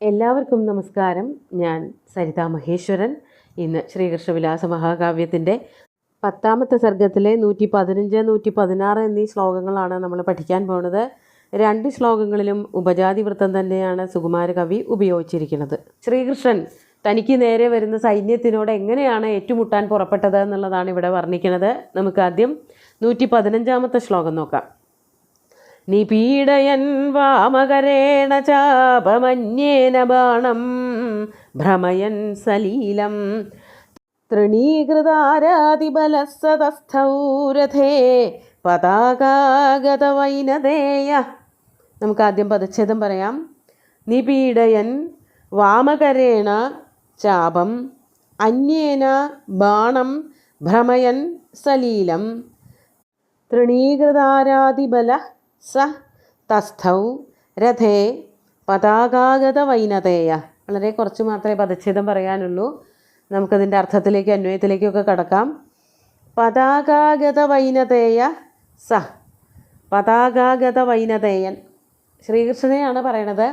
എല്ലാവർക്കും നമസ്കാരം. ഞാൻ സരിത മഹേശ്വരൻ. ഇന്ന് ശ്രീകൃഷ്ണവിലാസ മഹാകാവ്യത്തിൻ്റെ 10ാമത്തെ സർഗത്തിലെ 115, 116 എന്നീ ശ്ലോകങ്ങളാണ് നമ്മൾ പഠിക്കാൻ പോകുന്നത്. 2 ശ്ലോകങ്ങളിലും ഉപജാതി വൃത്തം തന്നെയാണ് സുകുമാരകവി ഉപയോഗിച്ചിരിക്കുന്നത്. ശ്രീകൃഷ്ണൻ തനിക്ക് നേരെ വരുന്ന സൈന്യത്തിനോട് എങ്ങനെയാണ് ഏറ്റുമുട്ടാൻ പുറപ്പെട്ടത് എന്നുള്ളതാണ് ഇവിടെ വർണ്ണിക്കുന്നത്. നമുക്ക് ആദ്യം 115ാമത്തെ ശ്ലോകം നോക്കാം. നിപീഡയൻ വാമകരേണ ചാപമന്യേന ബാണം ഭ്രമയൻ സലീലം തൃണീകൃതാരാതിബലസതസ്ഥൗ രഥേ പതാകാഗതവൈനതേയ. നമുക്ക് ആദ്യം പദച്ഛേദം പറയാം. നിപീഡയൻ വാമകരേണ ചാപം അന്യേന ബാണം ഭ്രമയൻ സലീലം തൃണീകൃതാരാതിബല സ തസ്ഥൗ രഥേ പതാകാഗത വൈനതേയ. വളരെ കുറച്ച് മാത്രമേ പദച്ഛേദം പറയാനുള്ളൂ. നമുക്കതിൻ്റെ അർത്ഥത്തിലേക്ക് അന്വയത്തിലേക്കൊക്കെ കടക്കാം. പതാകാഗത വൈനതേയ സ, പതാകാഗത വൈനതേയൻ ശ്രീകൃഷ്ണനെയാണ് പറയണത്.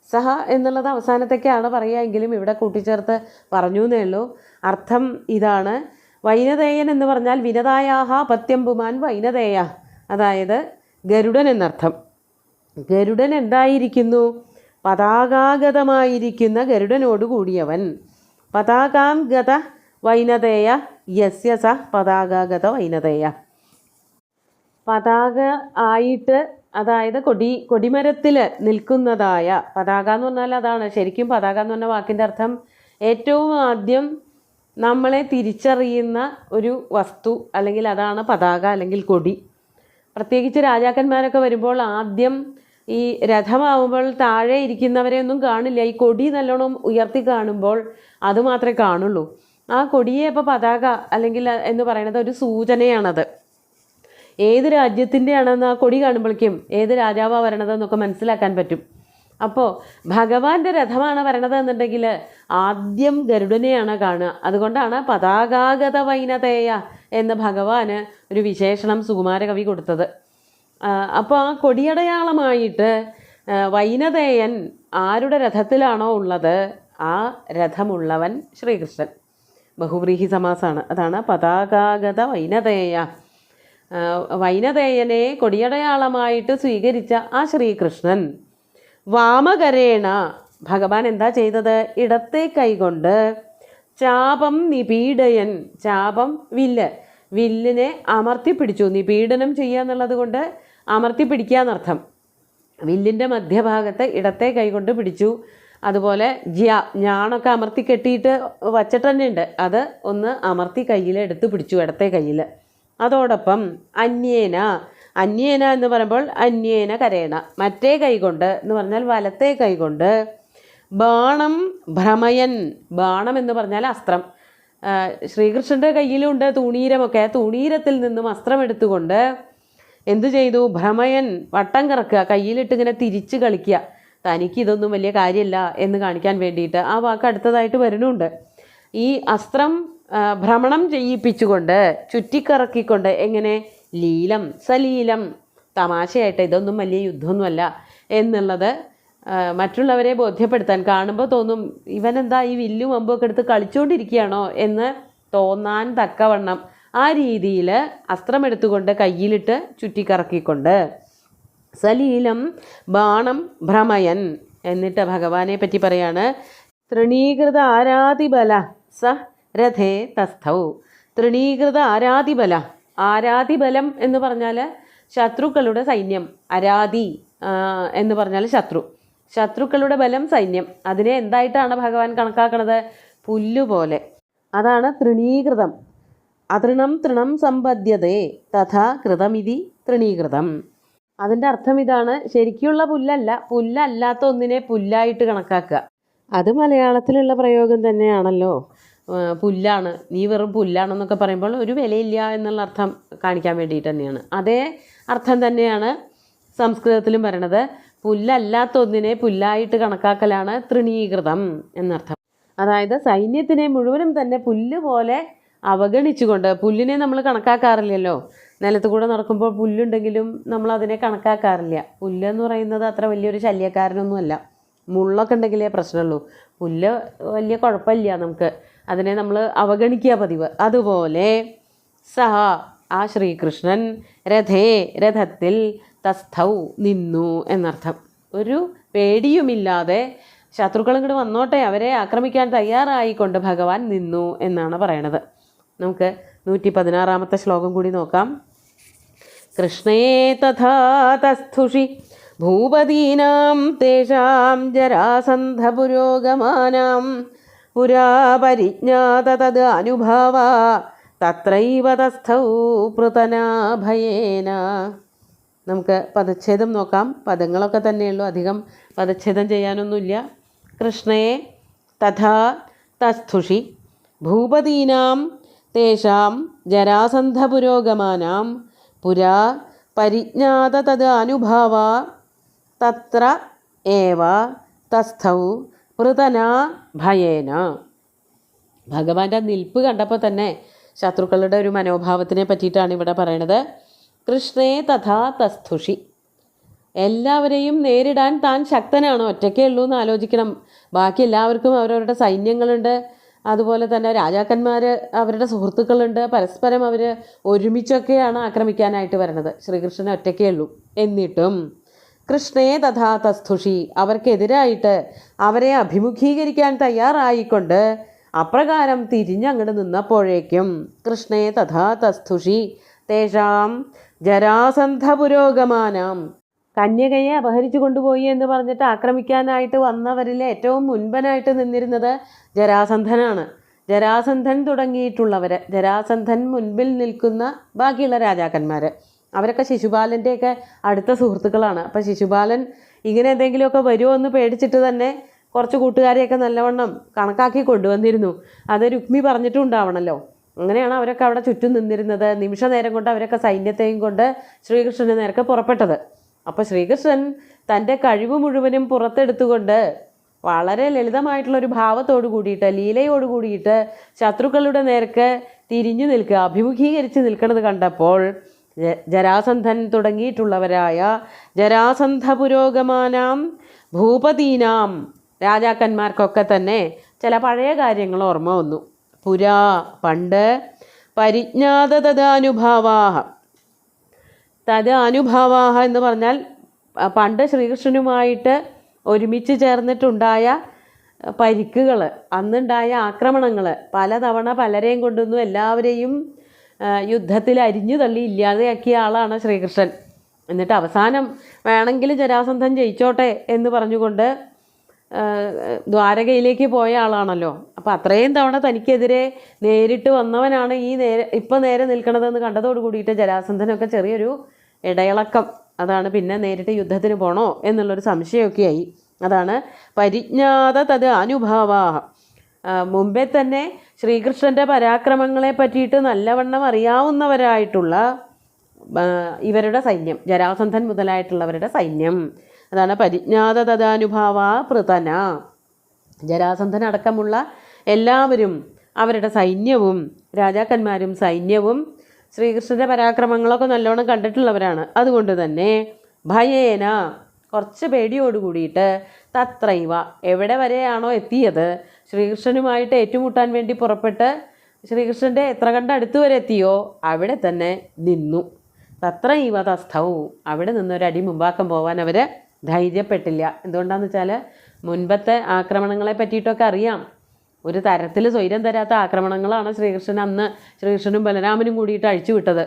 സഹ എന്നുള്ളത് അവസാനത്തേക്കാണ് പറയുക, എങ്കിലും ഇവിടെ കൂട്ടിച്ചേർത്ത് പറഞ്ഞു എന്നേ ഉള്ളൂ. അർത്ഥം ഇതാണ്. വൈനതേയൻ എന്ന് പറഞ്ഞാൽ വിനതായാഹ പത്യംബുമാൻ വൈനതേയ, അതായത് ഗരുഡൻ എന്നർത്ഥം. ഗരുഡൻ എന്തായിരിക്കുന്നു? പതാകാഗതമായിരിക്കുന്ന ഗരുഡനോട് കൂടിയവൻ. പതാകാഗത വൈനതേയ യസ്യ സ പതാകാഗത വൈനതേയ. പതാക ആയിട്ട്, അതായത് കൊടിമരത്തിൽ നിൽക്കുന്നതായ പതാക എന്ന് പറഞ്ഞാൽ അതാണ് ശരിക്കും പതാക എന്ന് പറഞ്ഞ വാക്കിൻ്റെ അർത്ഥം. ഏറ്റവും ആദ്യം നമ്മളെ തിരിച്ചറിയുന്ന ഒരു വസ്തു, അല്ലെങ്കിൽ അതാണ് പതാക അല്ലെങ്കിൽ കൊടി. പ്രത്യേകിച്ച് രാജാക്കന്മാരൊക്കെ വരുമ്പോൾ ആദ്യം ഈ രഥമാവുമ്പോൾ താഴെ ഇരിക്കുന്നവരെ ഒന്നും കാണില്ല. ഈ കൊടി നല്ലോണം ഉയർത്തി കാണുമ്പോൾ അത് മാത്രമേ കാണുള്ളൂ. ആ കൊടിയെ ഇപ്പോൾ പതാക അല്ലെങ്കിൽ എന്ന് പറയുന്നത് ഒരു സൂചനയാണത്. ഏത് രാജ്യത്തിൻ്റെ ആണെന്ന് ആ കൊടി കാണുമ്പോഴേക്കും ഏത് രാജാവാണ് വരണതെന്നൊക്കെ മനസ്സിലാക്കാൻ പറ്റും. അപ്പോൾ ഭഗവാന്റെ രഥമാണ് വരണത് എന്നുണ്ടെങ്കിൽ ആദ്യം ഗരുഡനെയാണ് കാണുക. അതുകൊണ്ടാണ് പതാകാഗത വൈനതേയ എന്ന് ഭഗവാന് ഒരു വിശേഷണം സുകുമാരകവി കൊടുത്തത്. അപ്പോൾ ആ കൊടിയടയാളമായിട്ട് വൈനതേയൻ ആരുടെ രഥത്തിലാണോ ഉള്ളത് ആ രഥമുള്ളവൻ ശ്രീകൃഷ്ണൻ. ബഹുവ്രീഹി സമാസമാണ്. അതാണ് പതാകാഗത വൈനതേയ. വൈനതേയനെ കൊടിയടയാളമായിട്ട് സ്വീകരിച്ച ആ ശ്രീകൃഷ്ണൻ വാമകരേണ, ഭഗവാൻ എന്താ ചെയ്തത്? ഇടത്തെ കൈകൊണ്ട് ചാപം നിപീഡയൻ, ചാപം വില്ലിനെ അമർത്തിപ്പിടിച്ചു. നിപീഡനം ചെയ്യുക എന്നുള്ളത് കൊണ്ട് അമർത്തിപ്പിടിക്കുക എന്നർത്ഥം. വില്ലിൻ്റെ മധ്യഭാഗത്ത് ഇടത്തെ കൈകൊണ്ട് പിടിച്ചു. അതുപോലെ ഞാണൊക്കെ അമർത്തി കെട്ടിയിട്ട് വച്ചിട്ട് തന്നെ ഉണ്ട്, അത് ഒന്ന് അമർത്തി കയ്യിലെടുത്ത് പിടിച്ചു ഇടത്തെ കയ്യിൽ. അതോടൊപ്പം അന്യേന എന്ന് പറയുമ്പോൾ അന്യേന കരേണ, മറ്റേ കൈകൊണ്ട് എന്ന് പറഞ്ഞാൽ വലത്തെ കൈകൊണ്ട് ബാണം ഭ്രമയൻ, ബാണം എന്ന് പറഞ്ഞാൽ അസ്ത്രം. ശ്രീകൃഷ്ണൻ്റെ കയ്യിലുണ്ട് തൂണീരമൊക്കെ. തൂണീരത്തിൽ നിന്നും അസ്ത്രം എടുത്തുകൊണ്ട് എന്തു ചെയ്തു? ഭ്രമയൻ, വട്ടം കറക്കുക, കയ്യിലിട്ട് ഇങ്ങനെ തിരിച്ച് കളിക്കുക. തനിക്ക് ഇതൊന്നും വലിയ കാര്യമല്ല എന്ന് കാണിക്കാൻ വേണ്ടിയിട്ട് ആ വാക്ക് അടുത്തതായിട്ട് വരുന്നുണ്ട്. ഈ അസ്ത്രം ഭ്രമണം ചെയ്യിപ്പിച്ചുകൊണ്ട് ചുറ്റിക്കറക്കിക്കൊണ്ട്, എങ്ങനെ? ലീലം സലീലം, തമാശയായിട്ട്, ഇതൊന്നും വലിയ യുദ്ധമൊന്നുമല്ല എന്നുള്ളത് മറ്റുള്ളവരെ ബോധ്യപ്പെടുത്താൻ. കാണുമ്പോൾ തോന്നും ഇവനെന്താ ഈ വില്ലും അമ്പൊക്കെ എടുത്ത് കളിച്ചുകൊണ്ടിരിക്കുകയാണോ എന്ന് തോന്നാൻ തക്കവണ്ണം ആ രീതിയിൽ അസ്ത്രമെടുത്തുകൊണ്ട് കയ്യിലിട്ട് ചുറ്റിക്കറക്കിക്കൊണ്ട് സലീലം ബാണം ഭ്രമയൻ. എന്നിട്ട് ഭഗവാനെ പറ്റി പറയാണ്. തൃണീകൃത ആരാതിബല സ രഥേ തസ്ഥൗ. തൃണീകൃത ആരാതിബല, ആരാതിബലം എന്ന് പറഞ്ഞാൽ ശത്രുക്കളുടെ സൈന്യം. അരാതി എന്ന് പറഞ്ഞാൽ ശത്രുക്കളുടെ ബലം സൈന്യം. അതിനെ എന്തായിട്ടാണ് ഭഗവാൻ കണക്കാക്കണത്? പുല്ലുപോലെ. അതാണ് തൃണീകൃതം. അതൃണം തൃണം സമ്പദ്യതേ തഥാ കൃതമിതി തൃണീകൃതം. അതിൻ്റെ അർത്ഥം ഇതാണ്. ശരിക്കുള്ള പുല്ലല്ലാത്ത ഒന്നിനെ പുല്ലായിട്ട് കണക്കാക്കുക. അത് മലയാളത്തിലുള്ള പ്രയോഗം തന്നെയാണല്ലോ. പുല്ലാണ്, നീ വെറും പുല്ലാണെന്നൊക്കെ പറയുമ്പോൾ ഒരു വിലയില്ല എന്നുള്ള അർത്ഥം കാണിക്കാൻ വേണ്ടിയിട്ട് തന്നെയാണ്. അതേ അർത്ഥം തന്നെയാണ് സംസ്കൃതത്തിലും പറയണത്. പുല്ലല്ലാത്ത ഒന്നിനെ പുല്ലായിട്ട് കണക്കാക്കലാണ് തൃണീകൃതം എന്നർത്ഥം. അതായത് സൈന്യത്തിനെ മുഴുവനും തന്നെ പുല്ല് പോലെ അവഗണിച്ചുകൊണ്ട്, പുല്ലിനെ നമ്മൾ കണക്കാക്കാറില്ലല്ലോ. നിലത്ത് കൂടെ നടക്കുമ്പോൾ പുല്ലുണ്ടെങ്കിലും നമ്മൾ അതിനെ കണക്കാക്കാറില്ല. പുല്ലെന്ന് പറയുന്നത് അത്ര വലിയൊരു ശല്യക്കാരനൊന്നുമല്ല. മുള്ളൊക്കെ ഉണ്ടെങ്കിലേ പ്രശ്നമുള്ളൂ. പുല്ല് വലിയ കുഴപ്പമില്ല, നമുക്ക് അതിനെ നമ്മൾ അവഗണിക്കുക പതിവ്. അതുപോലെ സഹ ആ ശ്രീകൃഷ്ണൻ രഥേ രഥത്തിൽ തസ്ഥൗ നിന്നു എന്നർത്ഥം. ഒരു പേടിയുമില്ലാതെ ശത്രുക്കൾ ഇങ്ങോട്ട് വന്നോട്ടെ അവരെ ആക്രമിക്കാൻ തയ്യാറായിക്കൊണ്ട് ഭഗവാൻ നിന്നു എന്നാണ് പറയണത്. നമുക്ക് 116-ാമത്തെ ശ്ലോകം കൂടി നോക്കാം. കൃഷ്ണേ തഥാ തസ്ഥുഷി ഭൂപതീനാം തേഷാം ജരാസന്ധ പുരോഗമാനാം പുരാ പരിജ്ഞാത തദ് അനുഭാവ തത്രൈവ തസ്ഥൗ പൃതനാഭയേന. നമുക്ക് പദച്ഛേദം നോക്കാം. പദങ്ങളൊക്കെ തന്നെയുള്ളൂ, അധികം പദച്ഛേദം ചെയ്യാനൊന്നുമില്ല. കൃഷ്ണേ തഥാ തസ്ഥുഷി ഭൂപതീനാം തേഷാം ജരാസന്ധ പുരോഗമാനാം പുരാ പരിജ്ഞാത തദ് അനുഭാവ തത്ര ഏവ തസ്ഥൗ പൃതനാ ഭയേന. ഭഗവാന്റെ നിൽപ്പ് കണ്ടപ്പോൾ തന്നെ ശത്രുക്കളുടെ ഒരു മനോഭാവത്തിനെ പറ്റിയിട്ടാണ് ഇവിടെ പറയണത്. കൃഷ്ണേ തഥാ തസ്ഥുഷി, എല്ലാവരെയും നേരിടാൻ താൻ ശക്തനാണ്, ഒറ്റയ്ക്കേ ഉള്ളൂ എന്ന് ആലോചിക്കണം. ബാക്കി എല്ലാവർക്കും അവരവരുടെ സൈന്യങ്ങളുണ്ട്, അതുപോലെ തന്നെ രാജാക്കന്മാർ അവരുടെ സുഹൃത്തുക്കളുണ്ട്, പരസ്പരം അവർ ഒരുമിച്ചൊക്കെയാണ് ആക്രമിക്കാനായിട്ട് വരുന്നത്. ശ്രീകൃഷ്ണൻ ഒറ്റയ്ക്കേ ഉള്ളൂ. എന്നിട്ടും കൃഷ്ണേ തഥാ തസ്ഥുഷി, അവർക്കെതിരായിട്ട് അവരെ അഭിമുഖീകരിക്കാൻ തയ്യാറായിക്കൊണ്ട് അപ്രകാരം തിരിഞ്ഞങ്ങോട്ട് നിന്നപ്പോഴേക്കും കൃഷ്ണേ തഥാ തസ്ഥുഷി തേഷാം ജരാസന്ധ പുരോഗമാനാം, കന്യകയെ അപഹരിച്ചു കൊണ്ടുപോയി എന്ന് പറഞ്ഞിട്ട് ആക്രമിക്കാനായിട്ട് വന്നവരിൽ ഏറ്റവും മുൻപനായിട്ട് നിന്നിരുന്നത് ജരാസന്ധനാണ്. ജരാസന്ധൻ തുടങ്ങിയിട്ടുള്ളവർ, ജരാസന്ധൻ മുൻപിൽ നിൽക്കുന്ന ബാക്കിയുള്ള രാജാക്കന്മാർ, അവരൊക്കെ ശിശുപാലൻ്റെയൊക്കെ അടുത്ത സുഹൃത്തുക്കളാണ്. അപ്പോൾ ശിശുപാലൻ ഇങ്ങനെ എന്തെങ്കിലുമൊക്കെ വരുമോ എന്ന് പേടിച്ചിട്ട് തന്നെ കുറച്ച് കൂട്ടുകാരെയൊക്കെ നല്ലവണ്ണം കണക്കാക്കി കൊണ്ടുവന്നിരുന്നു. അത് രുക്മി പറഞ്ഞിട്ടും ഉണ്ടാവണമല്ലോ. അങ്ങനെയാണ് അവരൊക്കെ അവിടെ ചുറ്റും നിന്നിരുന്നത്. നിമിഷ നേരം കൊണ്ട് അവരൊക്കെ സൈന്യത്തെയും കൊണ്ട് ശ്രീകൃഷ്ണന് നേരത്തെ പുറപ്പെട്ടത്. അപ്പോൾ ശ്രീകൃഷ്ണൻ തൻ്റെ കഴിവ് മുഴുവനും പുറത്തെടുത്തുകൊണ്ട് വളരെ ലളിതമായിട്ടുള്ളൊരു ഭാവത്തോടു കൂടിയിട്ട്, ലീലയോട് കൂടിയിട്ട് ശത്രുക്കളുടെ നേർക്ക് തിരിഞ്ഞു നിൽക്കുക, അഭിമുഖീകരിച്ച് നിൽക്കുന്നത് കണ്ടപ്പോൾ ജരാസന്ധൻ തുടങ്ങിയിട്ടുള്ളവരായ ജരാസന്ധ പുരോഗമാനാം ഭൂപതീനാം, രാജാക്കന്മാർക്കൊക്കെ തന്നെ ചില പഴയ കാര്യങ്ങൾ ഓർമ്മ വന്നു. പുരാ പണ്ട്, പരിജ്ഞാത തദാനുഭാവാഹ, തദാനുഭാവാഹ എന്ന് പറഞ്ഞാൽ പണ്ട് ശ്രീകൃഷ്ണനുമായിട്ട് ഒരുമിച്ച് ചേർന്നിട്ടുണ്ടായ പരിക്കുകൾ, അന്നുണ്ടായ ആക്രമണങ്ങൾ, പലതവണ പലരെയും കൊണ്ടുവന്നു എല്ലാവരെയും യുദ്ധത്തിൽ അരിഞ്ഞു തള്ളി ഇല്ലാതെയാക്കിയ ആളാണ് ശ്രീകൃഷ്ണൻ. എന്നിട്ട് അവസാനം വേണമെങ്കിൽ ജരാസന്ധൻ ജയിച്ചോട്ടെ എന്ന് പറഞ്ഞുകൊണ്ട് ദ്വാരകയിലേക്ക് പോയ ആളാണല്ലോ. അപ്പോൾ അത്രയും തവണ തനിക്കെതിരെ നേരിട്ട് വന്നവനാണ് ഈ ഇപ്പം നേരെ നിൽക്കണതെന്ന് കണ്ടതോട് കൂടിയിട്ട് ജരാസന്ധനൊക്കെ ചെറിയൊരു ഇടയിളക്കം. അതാണ് പിന്നെ നേരിട്ട് യുദ്ധത്തിന് പോണോ എന്നുള്ളൊരു സംശയമൊക്കെ ആയി. അതാണ് പരിജ്ഞാത തത് അനുഭാവാഹ. മുമ്പേ തന്നെ ശ്രീകൃഷ്ണൻ്റെ പരാക്രമങ്ങളെ പറ്റിയിട്ട് നല്ലവണ്ണം അറിയാവുന്നവരായിട്ടുള്ള ഇവരുടെ സൈന്യം, ജരാസന്ധൻ മുതലായിട്ടുള്ളവരുടെ സൈന്യം, അതാണ് പരിജ്ഞാത തദാനുഭാവ പൃതന. ജരാസന്ധൻ അടക്കമുള്ള എല്ലാവരും, അവരുടെ സൈന്യവും രാജാക്കന്മാരും സൈന്യവും ശ്രീകൃഷ്ണൻ്റെ പരാക്രമങ്ങളൊക്കെ നല്ലോണം കണ്ടിട്ടുള്ളവരാണ്. അതുകൊണ്ട് തന്നെ ഭയേന, കുറച്ച് പേടിയോട് കൂടിയിട്ട്, തത്രൈവ, എവിടെ വരെയാണോ എത്തിയത്, ശ്രീകൃഷ്ണനുമായിട്ട് ഏറ്റുമുട്ടാൻ വേണ്ടി പുറപ്പെട്ട് ശ്രീകൃഷ്ണൻ്റെ എത്ര കണ്ട് അടുത്ത് വരെ എത്തിയോ അവിടെ തന്നെ നിന്നു. തത്രൈവ തസ്ഥൗ, അവിടെ നിന്നൊരടി മുമ്പാക്കം പോകാൻ അവർ ധൈര്യപ്പെട്ടില്ല. എന്തുകൊണ്ടാണെന്ന് വെച്ചാൽ മുൻപത്തെ ആക്രമണങ്ങളെ പറ്റിയിട്ടൊക്കെ അറിയാം. ഒരു തരത്തിൽ സ്വൈര്യം തരാത്ത ആക്രമണങ്ങളാണ് ശ്രീകൃഷ്ണൻ അന്ന് ശ്രീകൃഷ്ണനും ബലരാമനും കൂടിയിട്ട് അഴിച്ചു വിട്ടത്.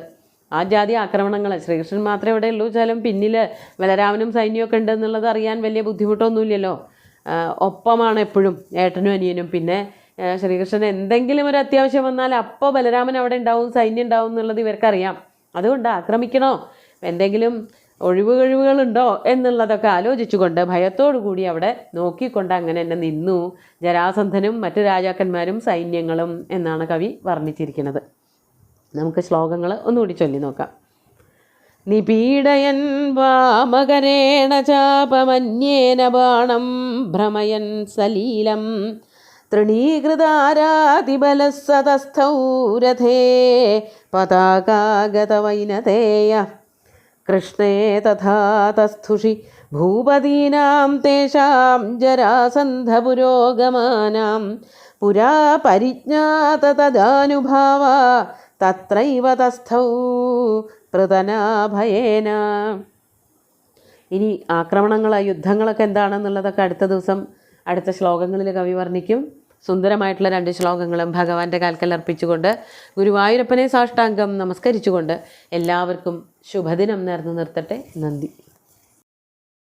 ആ ജാതി ആക്രമണങ്ങൾ. ശ്രീകൃഷ്ണൻ മാത്രമേ ഇവിടെ ഉള്ളൂ വെച്ചാലും പിന്നിൽ ബലരാമനും സൈന്യമൊക്കെ ഉണ്ടെന്നുള്ളത് അറിയാൻ വലിയ ബുദ്ധിമുട്ടൊന്നുമില്ലല്ലോ. ഒപ്പമാണ് എപ്പോഴും ഏട്ടനും അനിയനും. പിന്നെ ശ്രീകൃഷ്ണൻ എന്തെങ്കിലും ഒരു അത്യാവശ്യം വന്നാൽ അപ്പോൾ ബലരാമൻ അവിടെ ഉണ്ടാവും, സൈന്യം ഉണ്ടാവും എന്നുള്ളത് ഇവർക്കറിയാം. അതുകൊണ്ട് ആക്രമിക്കണോ, എന്തെങ്കിലും ഒഴിവുകളുണ്ടോ എന്നുള്ളതൊക്കെ ആലോചിച്ചുകൊണ്ട് ഭയത്തോടു കൂടി അവിടെ നോക്കിക്കൊണ്ട് അങ്ങനെ തന്നെ നിന്നു ജരാസന്ധനും മറ്റു രാജാക്കന്മാരും സൈന്യങ്ങളും എന്നാണ് കവി വർണ്ണിച്ചിരിക്കുന്നത്. നമുക്ക് ശ്ലോകങ്ങൾ ഒന്നുകൂടി ചൊല്ലി നോക്കാം. നിപീഡയൻ വാമകരേണ ചാപമന്യേന ബാണം ഭ്രമയൻ സലീലം തൃണീകൃതാരാതിബലസ്സതസ്ഥൗ രഥേ പതാകാഗതവൈനതേയ കൃഷ്ണേ തഥാ തസ്ഥുഷി ഭൂപതീനാം തേഷാം ജരാസന്ധപുരോഗമാനാം പുരാ പരിജ്ഞാത തദാനുഭാവ തത്രൈവ തസ്ഥൗ പൃതനാഭയേന. ഇനി ആക്രമണങ്ങൾ, യുദ്ധങ്ങളൊക്കെ എന്താണെന്നുള്ളതൊക്കെ അടുത്ത ദിവസം അടുത്ത ശ്ലോകങ്ങളിൽ കവി വർണ്ണിക്കും. സുന്ദരമായിട്ടുള്ള 2 ശ്ലോകങ്ങളും ഭഗവാന്റെ കാൽക്കൽ അർപ്പിച്ചുകൊണ്ട് ഗുരുവായൂരപ്പനെ സാഷ്ടാംഗം നമസ്കരിച്ചുകൊണ്ട് എല്ലാവർക്കും ശുഭദിനം നേർന്നു നിർത്തട്ടെ. നന്ദി.